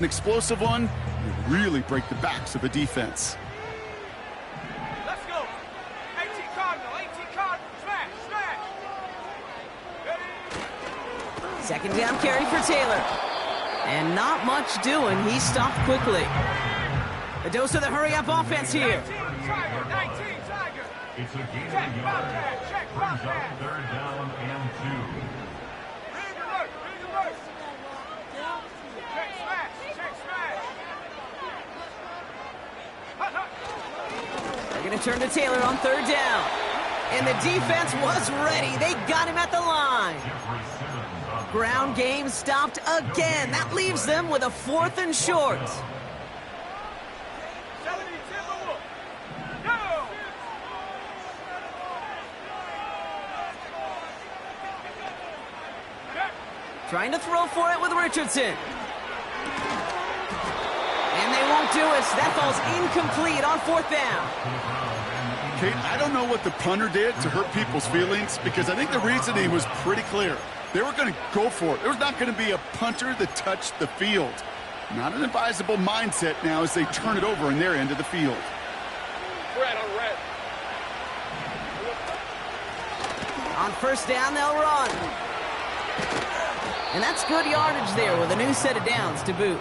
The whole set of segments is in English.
An explosive one will really break the backs of a defense. Let's go. 18 Cardinal, 18 Cardinal. Smash, smash. Ready? Second down carry for Taylor. And not much doing. He stopped quickly. A dose of the hurry-up offense here. 19 Tiger, 19 Tiger. It's a game Check of Bobcat, check Brings up Bobcat. third down and 2. Big alert, big alert. Check smash, check smash. Hut, hut. They're going to turn to Taylor on third down. And the defense was ready. They got him at the line. Jeffrey Simmons on the Ground game stopped again. That leaves them with a 4th and short. 70 Timberwolf. Go. Check. Trying to throw for it with Richardson. And they won't do it. That falls incomplete on 4th down. Kate, I don't know what the punter did to hurt people's feelings because I think the reasoning was pretty clear. They were going to go for it. There was not going to be a punter that touched the field. Not an advisable mindset now as they turn it over in their end of the field. Red on red. On first down, they'll run. And that's good yardage there with a new set of downs to boot.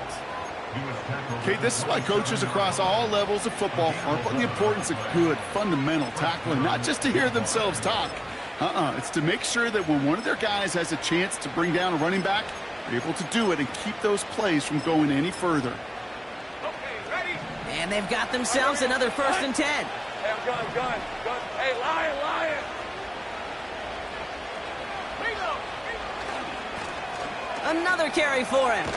Okay, this is why coaches across all levels of football harp on the importance of good, fundamental tackling, not just to hear themselves talk. It's to make sure that when one of their guys has a chance to bring down a running back, they're able to do it and keep those plays from going any further. Okay, ready? And they've got themselves another 1st and 10. Hey, I'm gun. Hey, lion. Another carry for him.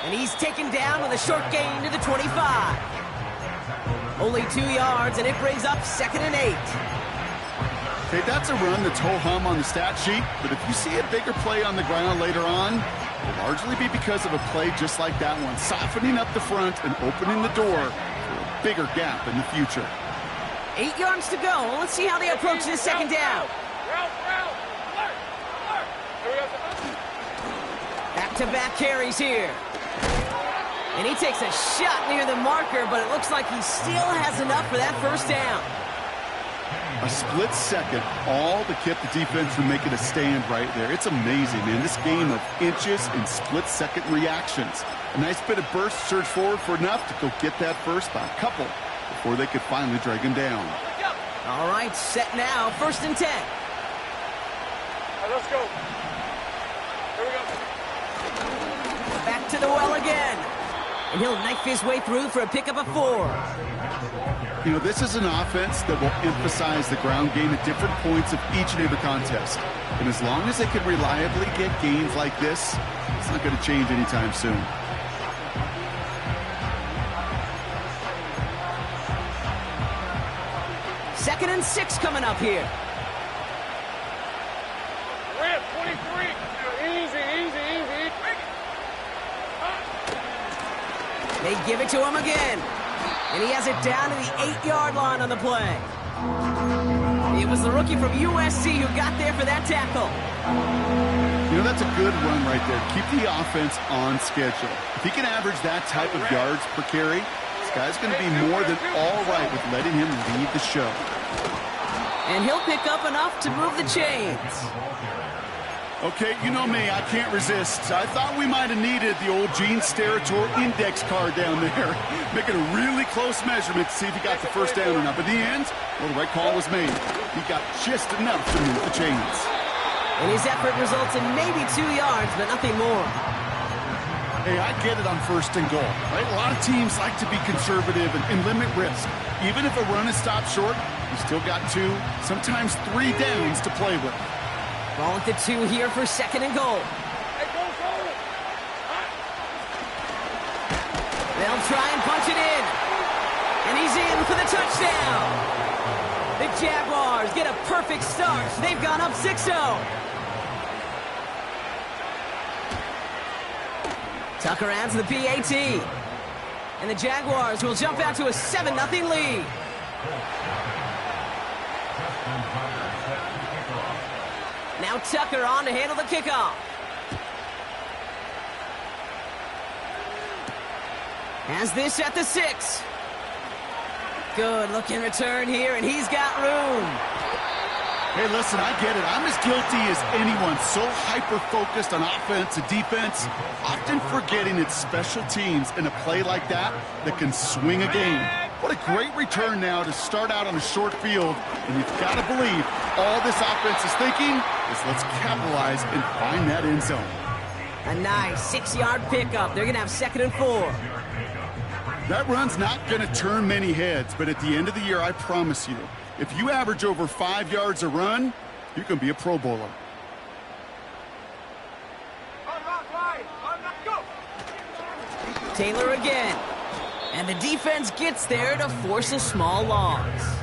And he's taken down with a short gain to the 25. Only 2 yards, and it brings up 2nd and 8. Okay, that's a run that's ho-hum on the stat sheet, but if you see a bigger play on the ground later on, it'll largely be because of a play just like that one, softening up the front and opening the door for a bigger gap in the future. 8 yards to go. Let's see how they approach this 2nd down. Route. Alert. Here we go. Back-to-back carries here. And he takes a shot near the marker, but it looks like he still has enough for that 1st down. A split second, all to keep the defense from making a stand right there. It's amazing, man. This game of inches and split-second reactions. A nice bit of burst, surge forward for enough to go get that first by a couple before they could finally drag him down. All right, set now, 1st and 10. All right, let's go. Here we go. Back to the well again. And he'll knife his way through for a pickup of 4. You know, this is an offense that will emphasize the ground game at different points of each and every contest. And as long as they can reliably get gains like this, it's not going to change anytime soon. Second and 6 coming up here. Red 23. Easy. They give it to him again. And he has it down to the 8-yard line on the play. It was the rookie from USC who got there for that tackle. You know, that's a good run right there. Keep the offense on schedule. If he can average that type of yards per carry, this guy's going to be more than all right with letting him lead the show. And he'll pick up enough to move the chains. Okay, you know me, I can't resist. I thought we might have needed the old Gene Steratore index card down there, making a really close measurement to see if he got the 1st down or not. But in the end, well, the right call was made. He got just enough to move the chains. And his effort results in maybe 2 yards, but nothing more. Hey, I get it on 1st and goal, right? A lot of teams like to be conservative and limit risk. Even if a run is stopped short, you still got 2, sometimes 3 downs to play with. Ball at the 2 here for 2nd and goal. Hey, go. They'll try and punch it in. And he's in for the touchdown. The Jaguars get a perfect start. They've gone up 6-0. Tucker adds the PAT. And the Jaguars will jump out to a 7-0 lead. Now Tucker on to handle the kickoff. Has this at the 6. Good looking return here, and he's got room. Hey, listen, I get it. I'm as guilty as anyone. So hyper-focused on offense and defense, often forgetting it's special teams in a play like that that can swing a game. What a great return now to start out on a short field. And you've got to believe all this offense is thinking is let's capitalize and find that end zone. A nice 6-yard pickup. They're going to have 2nd and 4. That run's not going to turn many heads, but at the end of the year, I promise you, if you average over 5 yards a run, you can be a Pro Bowler. Taylor again. And the defense gets there to force a small loss.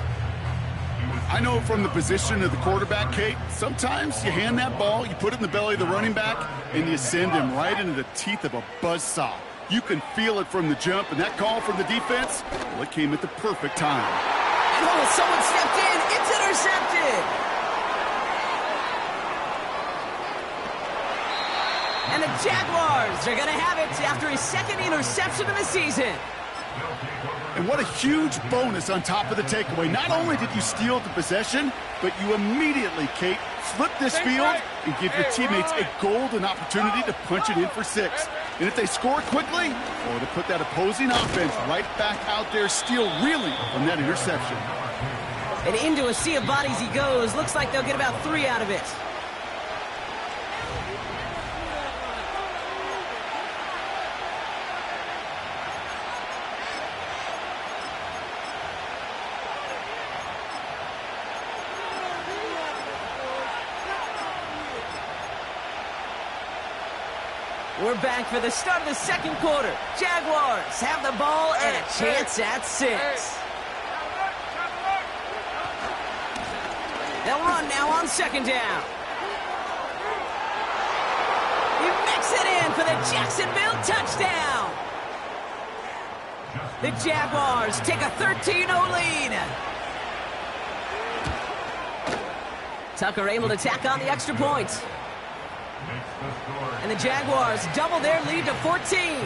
I know from the position of the quarterback, Kate, sometimes you hand that ball, you put it in the belly of the running back, and you send him right into the teeth of a buzzsaw. You can feel it from the jump, and that call from the defense, well, it came at the perfect time. Oh, someone stepped in. It's intercepted. And the Jaguars are going to have it after his 2nd interception of the season. And what a huge bonus on top of the takeaway. Not only did you steal the possession, but you immediately, Kate, flip this field and give your teammates a golden opportunity to punch it in for 6. And if they score quickly, or to put that opposing offense right back out there, steal reeling from that interception. And into a sea of bodies he goes. Looks like they'll get about 3 out of it. We're back for the start of the 2nd quarter. Jaguars have the ball and a chance at 6. They'll run now on 2nd down. He mix it in for the Jacksonville touchdown. The Jaguars take a 13-0 lead. Tucker able to tack on the extra point. And the Jaguars double their lead to 14.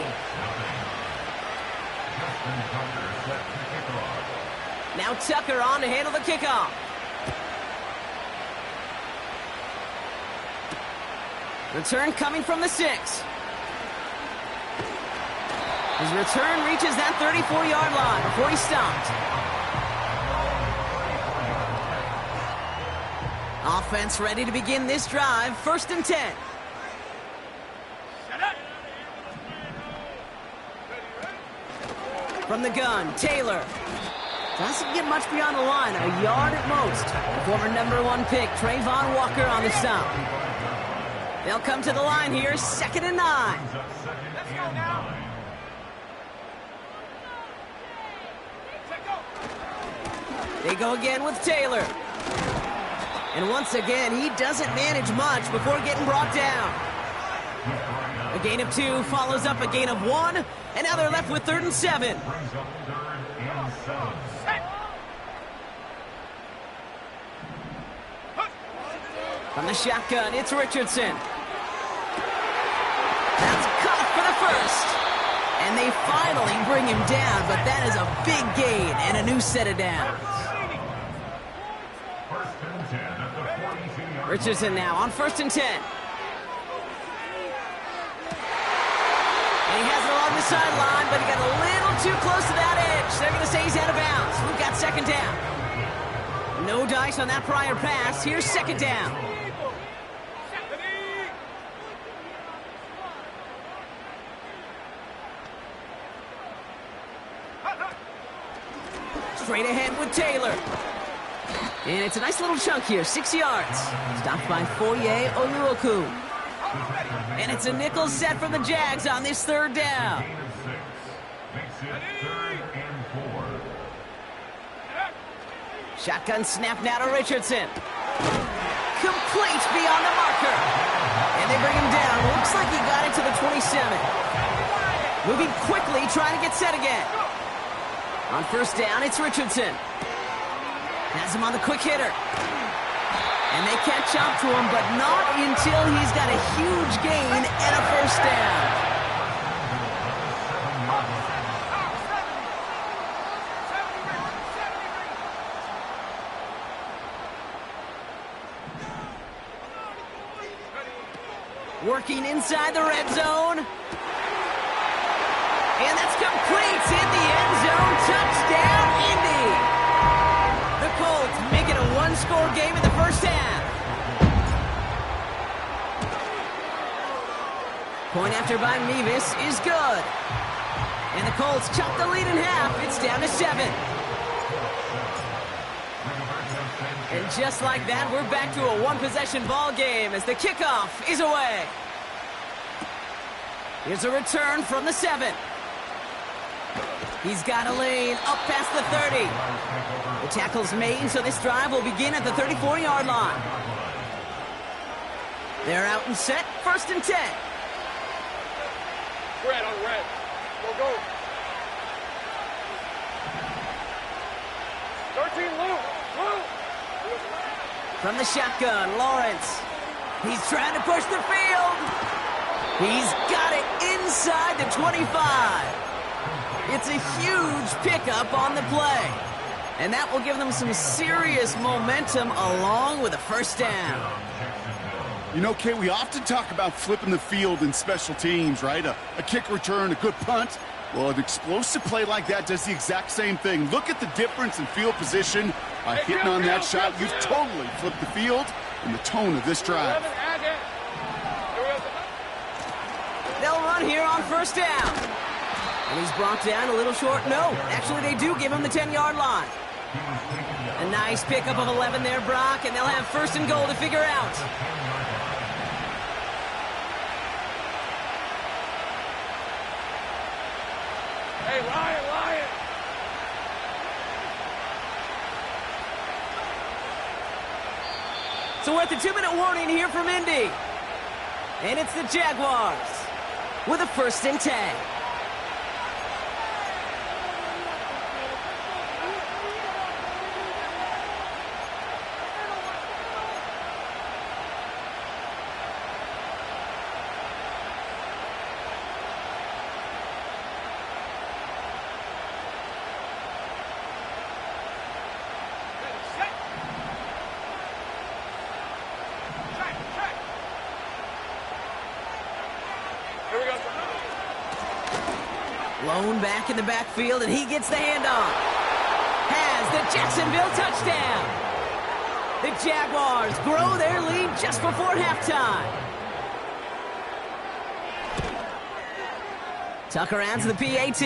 Now Tucker on to handle the kickoff. Return coming from the 6. His return reaches that 34-yard line before he's stopped. Offense ready to begin this drive. 1st and 10. From the gun, Taylor. Doesn't get much beyond the line, a yard at most. Former #1 pick, Trayvon Walker on the stop. They'll come to the line here, 2nd and 9. Let's go now. They go again with Taylor. And once again, he doesn't manage much before getting brought down. A gain of 2 follows up a gain of 1, and now they're left with 3rd and 7. From the shotgun, it's Richardson. That's caught for the 1st. And they finally bring him down, but that is a big gain and a new set of downs. Richardson now on 1st and 10. And he has it along the sideline, but he got a little too close to that edge. They're going to say he's out of bounds. We've got 2nd down. No dice on that prior pass. Here's 2nd down. Straight ahead with Taylor. And it's a nice little chunk here, 6 yards. Stopped by Foye Oluokun. And it's a nickel set from the Jags on this 3rd down. Shotgun snap now to Richardson. Complete beyond the marker. And they bring him down. Looks like he got it to the 27. Moving quickly, trying to get set again. On 1st down, it's Richardson. Has him on the quick hitter. And they catch up to him, but not until he's got a huge gain and a 1st down. Working inside the red zone. And that's complete in the end zone. Touchdown, Indy. The Colts make it a one-score game in the first half. Point after by Mevis is good. And the Colts chop the lead in half. It's down to 7. And just like that, we're back to a one-possession ball game as the kickoff is away. Here's a return from the 7. He's got a lane up past the 30. The tackle's made, so this drive will begin at the 34-yard line. They're out and set, 1st and 10. Red on red. Go. 13, Lou. From the shotgun, Lawrence. He's trying to push the field. He's got it inside the 25. It's a huge pickup on the play. And that will give them some serious momentum along with a first down. You know, Kay, we often talk about flipping the field in special teams, right? A kick return, a good punt. Well, an explosive play like that does the exact same thing. Look at the difference in field position. By hitting on that shot, you've totally flipped the field and the tone of this drive. They'll run here on first down. And he's brought down a little short. No, actually they do give him the 10-yard line. A nice pickup of 11 there, Brock, and they'll have 1st and goal to figure out. Hey, Ryan. So we're at the 2-minute warning here from Indy. And it's the Jaguars with a 1st and 10. Lone back in the backfield, and he gets the handoff. Has the Jacksonville touchdown. The Jaguars grow their lead just before halftime. Tucker adds the PAT.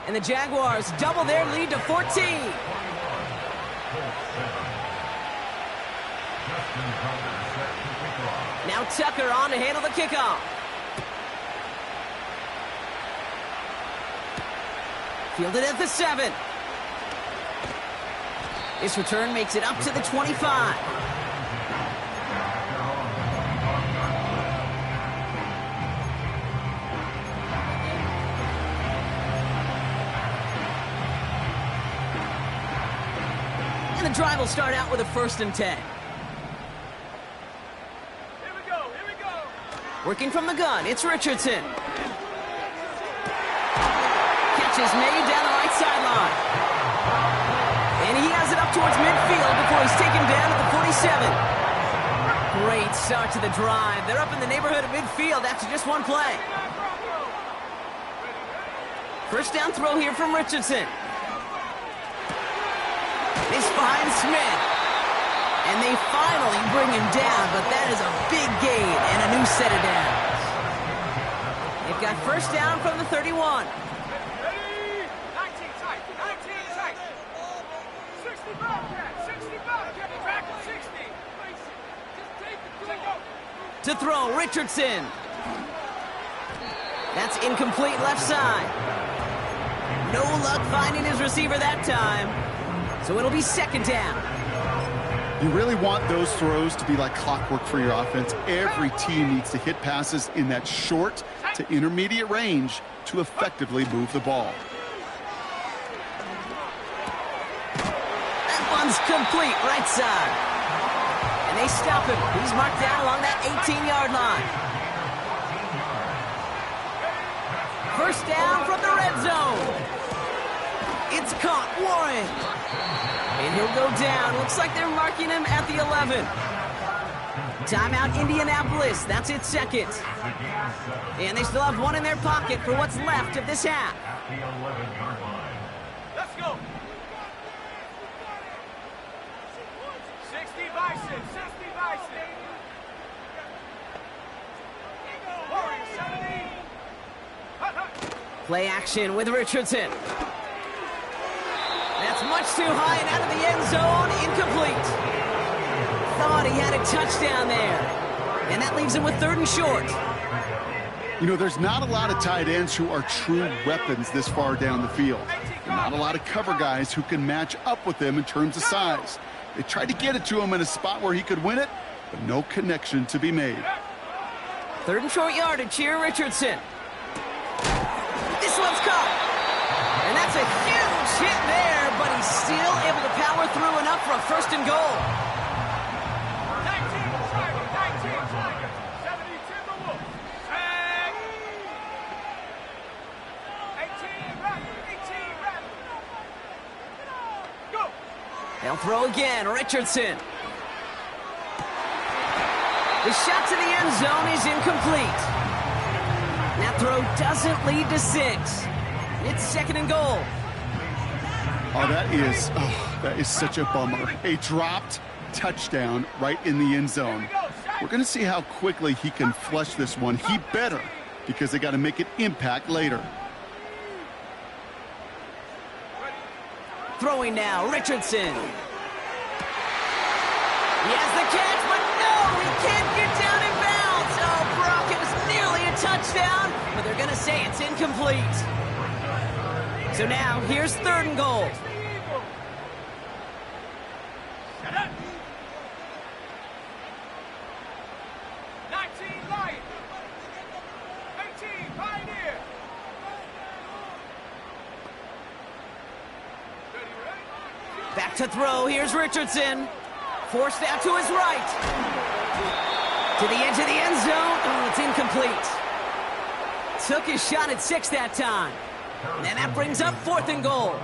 And the Jaguars double their lead to 14. Now Tucker on to handle the kickoff. Fielded at the 7. This return makes it up to the 25. And the drive will start out with a 1st and 10. Here we go. Working from the gun, it's Richardson. Is made down the right sideline. And he has it up towards midfield before he's taken down at the 47. Great start to the drive. They're up in the neighborhood of midfield after just one play. First down throw here from Richardson. They find Smith. And they finally bring him down, but that is a big gain and a new set of downs. They've got first down from the 31. 60. To throw, Richardson. That's incomplete left side. No luck finding his receiver that time. So it'll be 2nd down. You really want those throws to be like clockwork for your offense. Every team needs to hit passes in that short to intermediate range to effectively move the ball. That one's complete, right side. And they stop him. He's marked down along that 18-yard line. First down from the red zone. It's caught, Warren. And he'll go down. Looks like they're marking him at the 11. Timeout, Indianapolis. That's its second. And they still have one in their pocket for what's left of this half. At the 11-yard line. Let's go. 60 Bison, 60 Bison. Warriors 70. Hut, hut. Play action with Richardson. That's much too high and out of the end zone. Incomplete. Thought he had a touchdown there. And that leaves him with 3rd and short. You know, there's not a lot of tight ends who are true weapons this far down the field. Not a lot of cover guys who can match up with them in terms of size. They tried to get it to him in a spot where he could win it, but no connection to be made. 3rd and short yardage here, Richardson. This one's caught. And that's a huge hit there, but he's still able to power through enough for a 1st and goal. 19 Tigers, 70 Timberwolves. Tag. 18 Raptors, 18 Raptors. Go. They'll throw again, Richardson. The shot to the end zone is incomplete. That throw doesn't lead to 6. It's 2nd and goal. Oh, that is such a bummer. A dropped touchdown right in the end zone. We're going to see how quickly he can flush this one. He better, because they got to make an impact later. Throwing now, Richardson. He has the catch, but no, he can't get down in bounds. Oh, Brock, it was nearly a touchdown, but they're going to say it's incomplete. So now, here's 3rd and goal. Set up. 19 Lions. 18 Pioneer. 30 ready. Back to throw, here's Richardson. Forced out to his right. To the edge of the end zone. Oh, it's incomplete. Took his shot at 6 that time. And that brings up 4th and goal.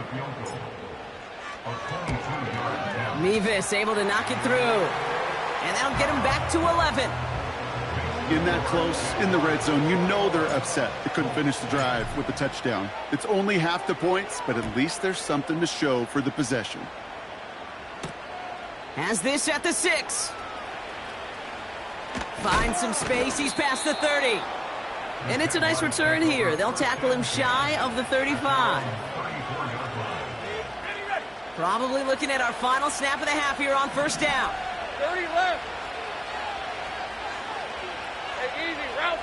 Mevis able to knock it through. And that'll get him back to 11. In that close, in the red zone, you know they're upset. They couldn't finish the drive with the touchdown. It's only half the points, but at least there's something to show for the possession. Has this at the 6. Finds some space. He's past the 30. And it's a nice return here. They'll tackle him shy of the 35. Probably looking at our final snap of the half here on 1st down. 30 left. Hey, easy. Route.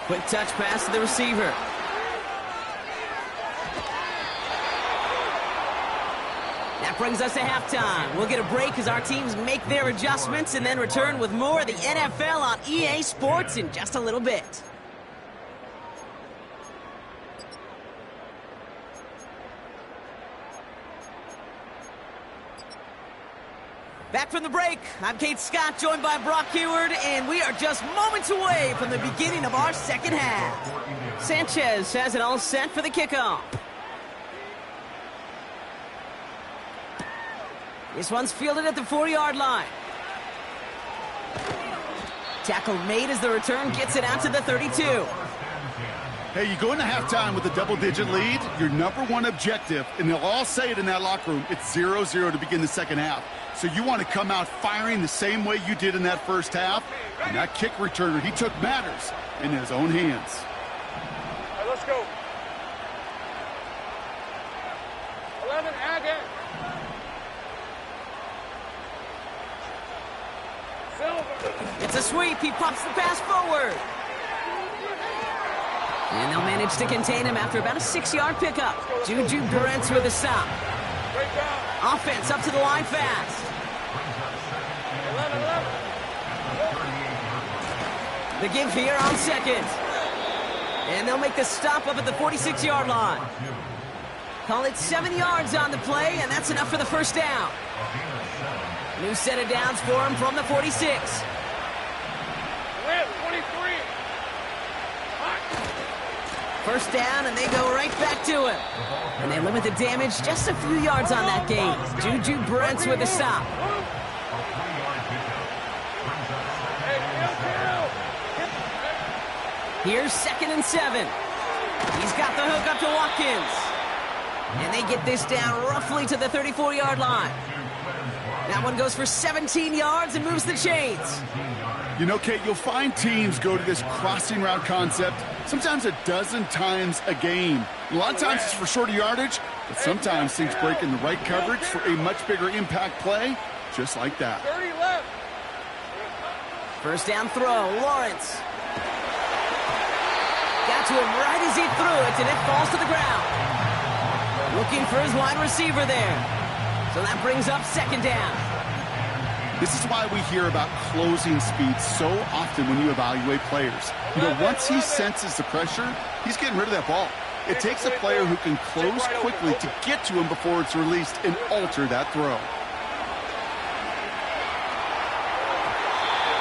Quick touch pass to the receiver. That brings us to halftime. We'll get a break as our teams make their adjustments and then return with more of the NFL on EA Sports in just a little bit. Back from the break, I'm Kate Scott, joined by Brock Huard, and we are just moments away from the beginning of our 2nd half. Sanchez has it all set for the kickoff. This one's fielded at the 40-yard line. Tackle made as the return gets it out to the 32. Hey, you go into halftime with a double-digit lead, your number one objective, and they'll all say it in that locker room, it's 0-0 to begin the 2nd half. So you want to come out firing the same way you did in that 1st half. And that kick returner, he took matters in his own hands. All right, let's go. 11 again. It's a sweep. He pops the pass forward. And they'll manage to contain him after about a 6-yard pickup. Juju Brents with a stop. Offense up to the line fast. 11. The give here on 2nd. And they'll make the stop up at the 46-yard line. Call it 7 yards on the play, and that's enough for the 1st down. New set of downs for him from the 46. 23. First down, and they go right back to him. And they limit the damage just a few yards on that game. Juju Brents with a stop. Here's 2nd and 7. He's got the hook up to Watkins. And they get this down roughly to the 34-yard line. That one goes for 17 yards and moves the chains. You know, Kate, you'll find teams go to this crossing route concept sometimes a dozen times a game. A lot of times it's for shorter yardage, but sometimes things break in the right coverage for a much bigger impact play, just like that. 30 left. First down throw, Lawrence. Got to him right as he threw it, and it falls to the ground. Looking for his wide receiver there. So that brings up 2nd down. This is why we hear about closing speed so often when you evaluate players. You know, once he senses the pressure, he's getting rid of that ball. It takes a player who can close quickly to get to him before it's released and alter that throw.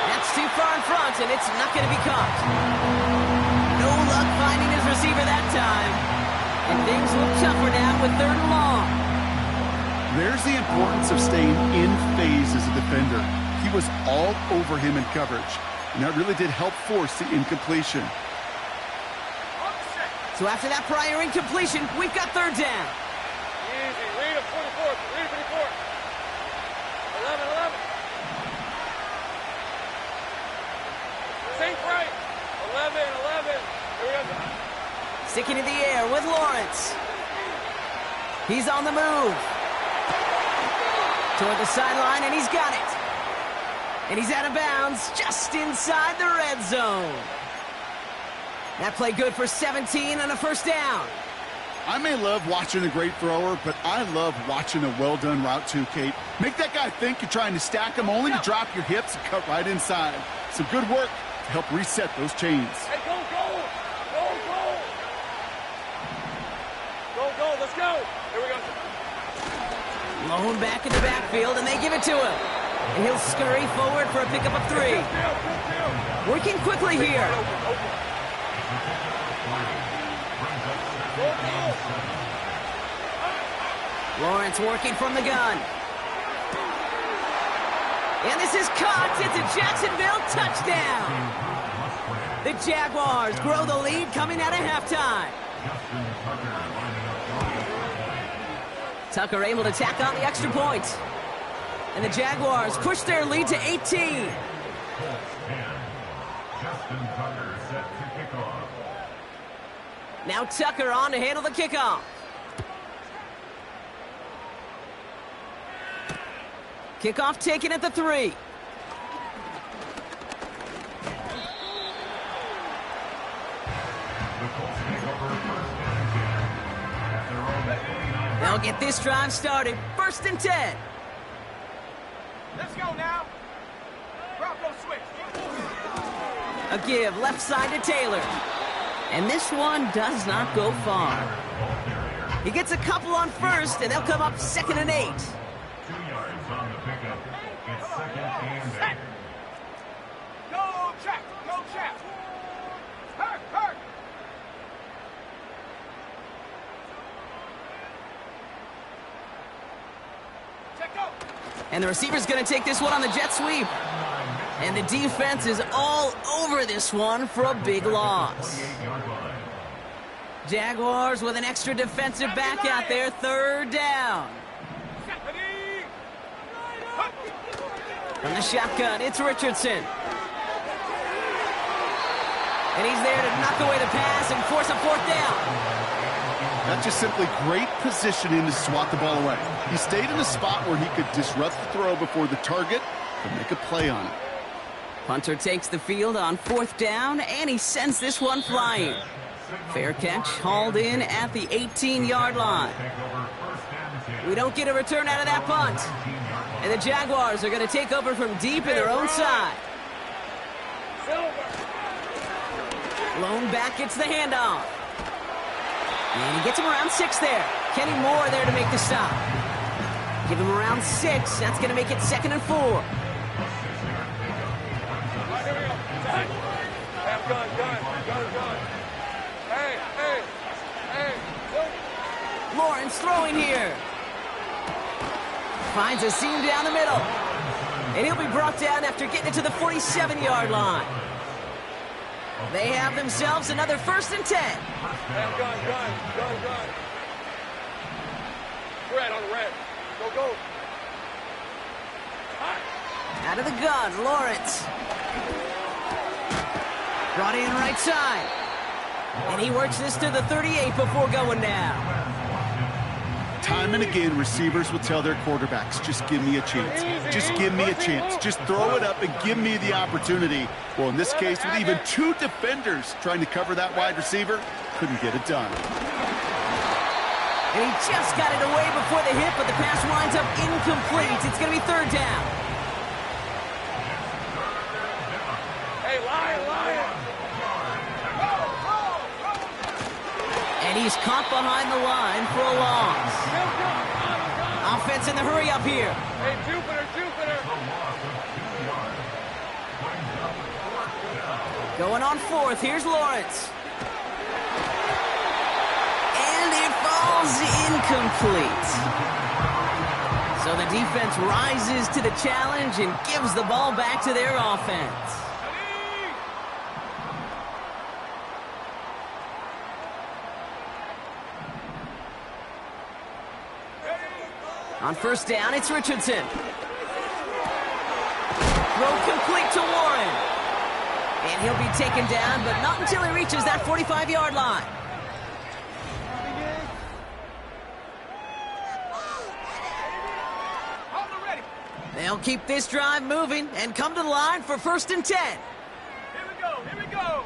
That's too far in front, and it's not going to be caught. No luck finding his receiver that time. And things look tougher now with 3rd and long. There's the importance of staying in phase as a defender. He was all over him in coverage, and that really did help force the incompletion. So after that prior incompletion, we've got 3rd down. Easy. Read him 44. Read him 44. 11. Sink right. 11. Here we go. Sticking in the air with Lawrence. He's on the move. Toward the sideline, and he's got it. And he's out of bounds just inside the red zone. That play good for 17 and a first down. I may love watching a great thrower, but I love watching a well-done route too, Kate. Make that guy think you're trying to stack him only to drop your hips and cut right inside. Some good work to help reset those chains. Hey, go. Go, let's go. Here we go. Lone back in the backfield, and they give it to him. And he'll scurry forward for a pickup of 3. Working quickly here. Lawrence working from the gun. And this is caught. It's a Jacksonville touchdown. The Jaguars grow the lead coming out of halftime. Tucker able to tack on the extra point. And the Jaguars push their lead to 18. Justin Tucker set to kick off. Now Tucker on to handle the kickoff. Kickoff taken at the 3. They'll get this drive started. 1st and 10. Let's go now. Bronco switch. A give left side to Taylor. And this one does not go far. He gets a couple on 1st, and they'll come up 2nd and 8. 2 yards on the pickup. It's 2nd and 8. Go, Jack. Hurt. Check go. And the receiver's going to take this one on the jet sweep. And the defense is all over this one for a big loss. Jaguars with an extra defensive back out there. 3rd down. From the shotgun, it's Richardson. And he's there to knock away the pass and force a 4th down. That's just simply great positioning to swat the ball away. He stayed in a spot where he could disrupt the throw before the target could make a play on it. Punter takes the field on 4th down, and he sends this one flying. Fair catch, hauled in at the 18-yard line. We don't get a return out of that punt. And the Jaguars are going to take over from deep in their own side. Lone back gets the handoff. And he gets him around 6 there. Kenny Moore there to make the stop. Give him around 6. That's going to make it 2nd and 4. Gun. Hey. Lawrence throwing here. Finds a seam down the middle. And he'll be brought down after getting it to the 47-yard line. They have themselves another 1st and 10. Gun. Red on the red. Go. Out of the gun, Lawrence. Brought in right side. And he works this to the 38 before going down. Time and again, receivers will tell their quarterbacks, just give me a chance. Just give me a chance. Just throw it up and give me the opportunity. Well, in this case, with even 2 defenders trying to cover that wide receiver, couldn't get it done. And he just got it away before the hit, but the pass winds up incomplete. It's going to be 3rd down. Hey, Lion. And he's caught behind the line for a loss. Offense in the hurry up here. Hey, Jupiter. Going on 4th. Here's Lawrence. And it falls incomplete. So the defense rises to the challenge and gives the ball back to their offense. On 1st down, it's Richardson. Throw complete to Warren. And he'll be taken down, but not until he reaches that 45-yard line. They'll keep this drive moving and come to the line for 1st and 10. Here we go.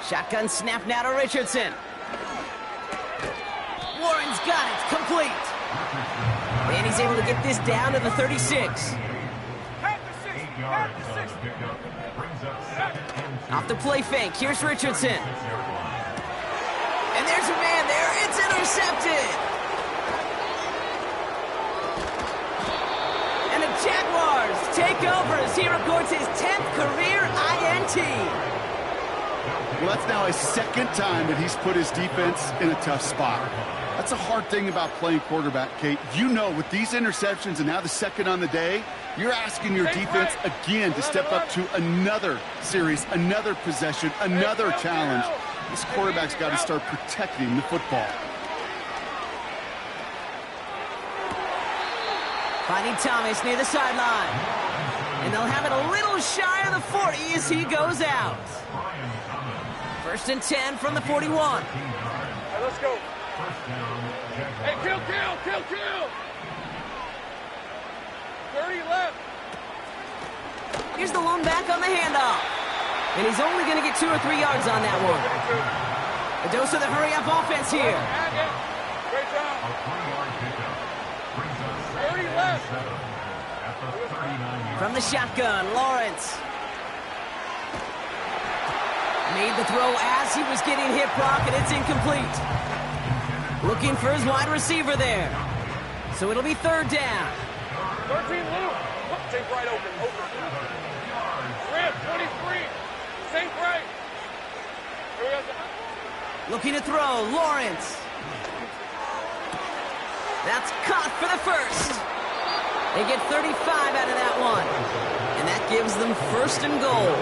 Shotgun snap now to Richardson. Warren's got it, complete. And he's able to get this down to the 36. Off the play fake, here's Richardson. And there's a man there, it's intercepted. And the Jaguars take over as he records his 10th career INT. Well, that's now his 2nd time that he's put his defense in a tough spot. That's a hard thing about playing quarterback, Kate. You know, with these interceptions and now the 2nd on the day, you're asking your defense again to step up to another series, another possession, another challenge. This quarterback's got to start protecting the football. Finding Thomas near the sideline. And they'll have it a little shy of the 40 as he goes out. 1st and 10 from the 41. All right, let's go. Hey, kill. 30 left. Here's the lone back on the handoff. And he's only going to get 2 or 3 yards on that one. A dose of the hurry-up offense here. Great job. 30 left. From the shotgun, Lawrence. Made the throw as he was getting hit, Brock, and it's incomplete. Looking for his wide receiver there. So it'll be 3rd down. 13 loop. Take right open. Rip, 23. Same right. Looking to throw, Lawrence. That's caught for the 1st. They get 35 out of that one. And that gives them 1st and goal.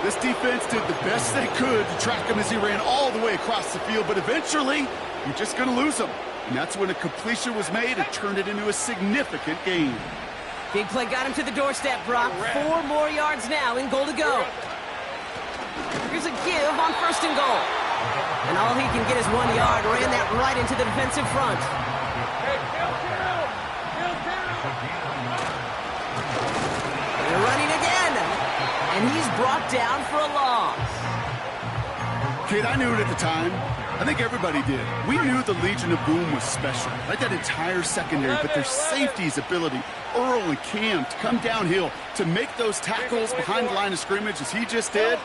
This defense did the best they could to track him as he ran all the way across the field, but eventually, you're just going to lose him. And that's when a completion was made and turned it into a significant gain. Big play got him to the doorstep, Brock. 4 more yards now in goal to go. Here's a give on 1st and goal. And all he can get is 1 yard. Ran that right into the defensive front. They're running again. And he's brought down for a loss. Kate, I knew it at the time. I think everybody did. We knew the Legion of Boom was special, right? That entire secondary, but their safety's ability, Earl and Cam, to come downhill, to make those tackles behind the line of scrimmage as he just did.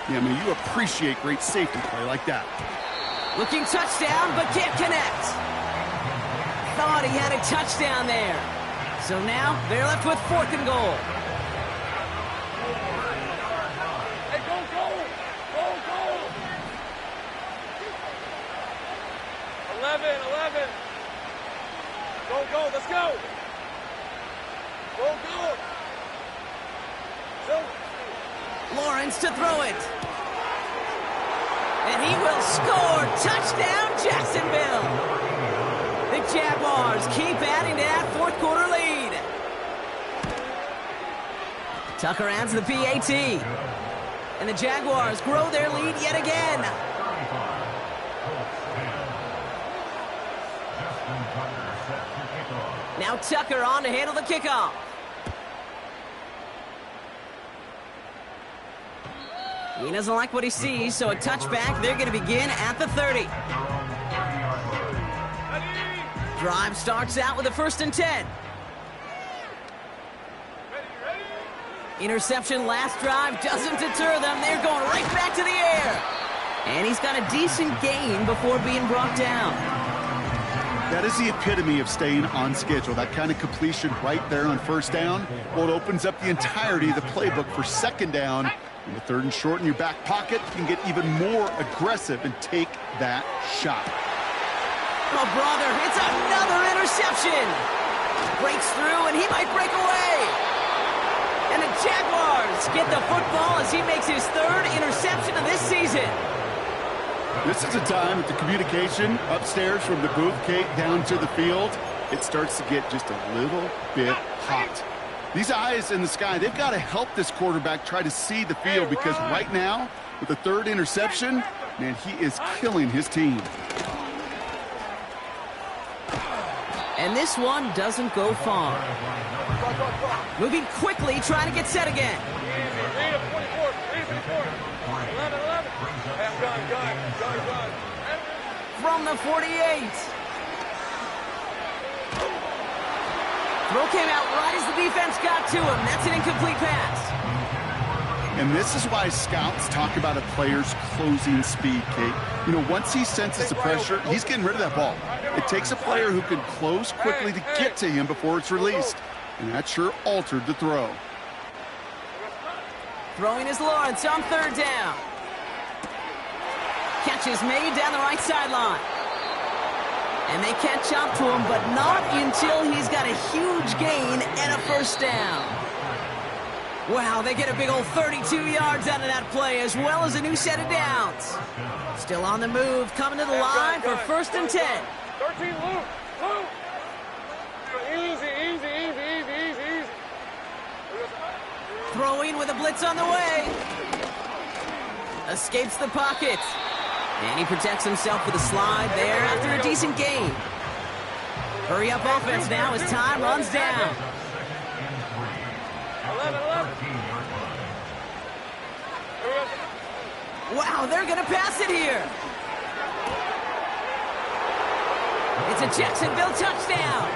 Yeah, I mean, you appreciate great safety play like that. Looking touchdown, but can't connect. Thought he had a touchdown there. So now they're left with 4th and goal. Hey, go. 11. Go, let's go. Go. Lawrence to throw it. And he will score. Touchdown, Jacksonville. The Jaguars keep adding to that fourth quarter lead. Tucker adds the PAT. And the Jaguars grow their lead yet again. Now Tucker on to handle the kickoff. He doesn't like what he sees, so a touchback. They're going to begin at the 30. Drive starts out with a 1st and 10. Interception last drive doesn't deter them. They're going right back to the air. And he's got a decent gain before being brought down. That is the epitome of staying on schedule. That kind of completion right there on 1st down. Well, it opens up the entirety of the playbook for 2nd down. And with 3rd and short in your back pocket, you can get even more aggressive and take that shot. Oh, brother, it's another interception. Breaks through, and he might break away. And the Jaguars get the football as he makes his 3rd interception of this season. This is a time that the communication upstairs from the booth, Kate, down to the field, it starts to get just a little bit hot. These eyes in the sky, they've got to help this quarterback try to see the field, because right now, with the 3rd interception, man, he is killing his team. And this one doesn't go far. Moving quickly, trying to get set again. From the 48. Throw came out right as the defense got to him. That's an incomplete pass. And this is why scouts talk about a player's closing speed, Kate. You know, once he senses the pressure, he's getting rid of that ball. It takes a player who can close quickly to get to him before it's released. And that sure altered the throw. Throwing is Lawrence on 3rd down. Catch is made down the right sideline. And they catch up to him, but not until he's got a huge gain and a 1st down. Wow, they get a big old 32 yards out of that play, as well as a new set of downs. Still on the move, coming to the line for 1st and 10. 13, Luke. Easy. Throwing with a blitz on the way. Escapes the pocket. And he protects himself with a slide there after a decent gain. Hurry up offense now as time runs down. 11. Wow, they're going to pass it here. It's a Jacksonville touchdown.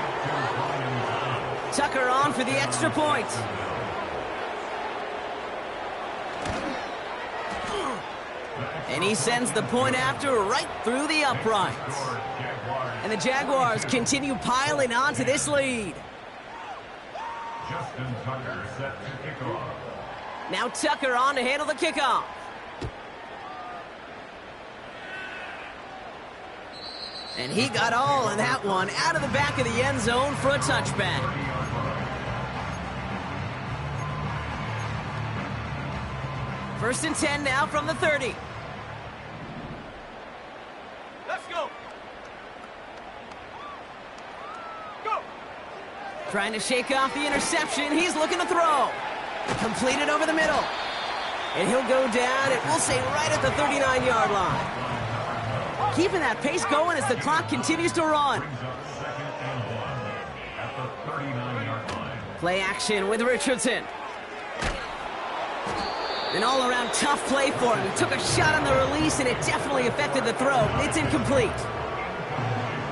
Tucker on for the extra point. And he sends the point after right through the uprights. And the Jaguars continue piling on to this lead. Justin Tucker set to kick off. Now Tucker on to handle the kickoff. And he got all of that one out of the back of the end zone for a touchback. First and 10 now from the 30. Let's go. Go. Trying to shake off the interception. He's looking to throw. Completed over the middle. And he'll go down, and we'll say right at the 39-yard line. Keeping that pace going as the clock continues to run. Play action with Richardson. An all-around tough play for him. He took a shot on the release, and it definitely affected the throw. It's incomplete.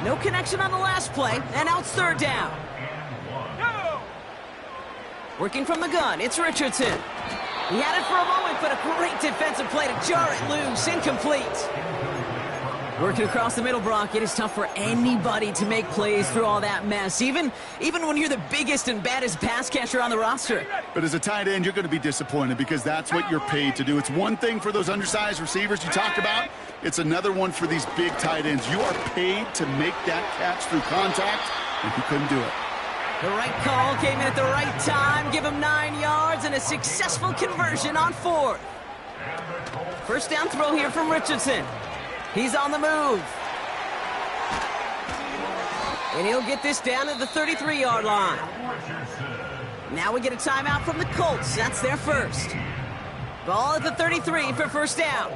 No connection on the last play, and now it's 3rd down. Working from the gun, it's Richardson. He had it for a moment, but a great defensive play to jar it loose. Incomplete. Working across the middle, Brock, it is tough for anybody to make plays through all that mess, even when you're the biggest and baddest pass catcher on the roster. But as a tight end, you're going to be disappointed because that's what you're paid to do. It's one thing for those undersized receivers you talked about. It's another one for these big tight ends. You are paid to make that catch through contact, and he couldn't do it. The right call came in at the right time. Give him 9 yards and a successful conversion on 4th. First down throw here from Richardson. He's on the move. And he'll get this down at the 33-yard line. Now we get a timeout from the Colts. That's their first. Ball at the 33 for first down.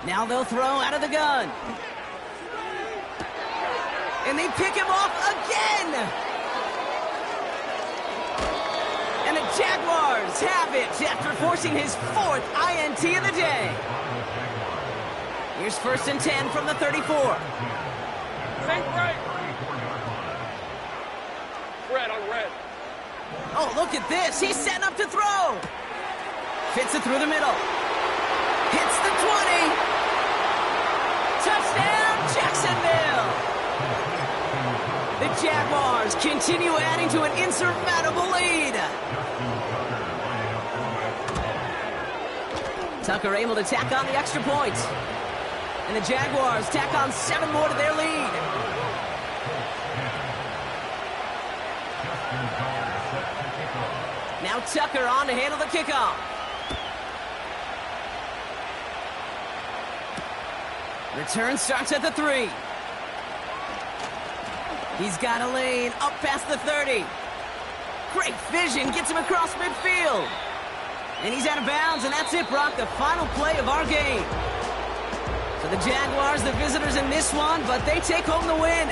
Now they'll throw out of the gun. And they pick him off again. And the Jaguars have it after forcing his 4th INT of the day. Here's first and 10 from the 34. Take right. Red on red. Oh, look at this. He's setting up to throw. Fits it through the middle. Hits the 20. Touchdown, Jacksonville. The Jaguars continue adding to an insurmountable lead. Tucker able to tack on the extra points. And the Jaguars tack on 7 more to their lead. Now Tucker on to handle the kickoff. Return starts at the 3. He's got a lane up past the 30. Great vision, gets him across midfield. And he's out of bounds, and that's it, Brock, the final play of our game. So the Jaguars, the visitors in this one, but they take home the win.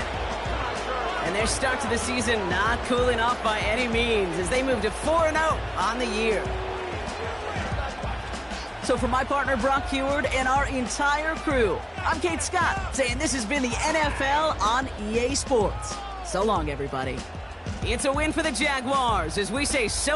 And their start to the season not cooling off by any means as they move to 4-0 on the year. So for my partner, Brock Heward, and our entire crew, I'm Kate Scott, saying this has been the NFL on EA Sports. So long, everybody. It's a win for the Jaguars as we say so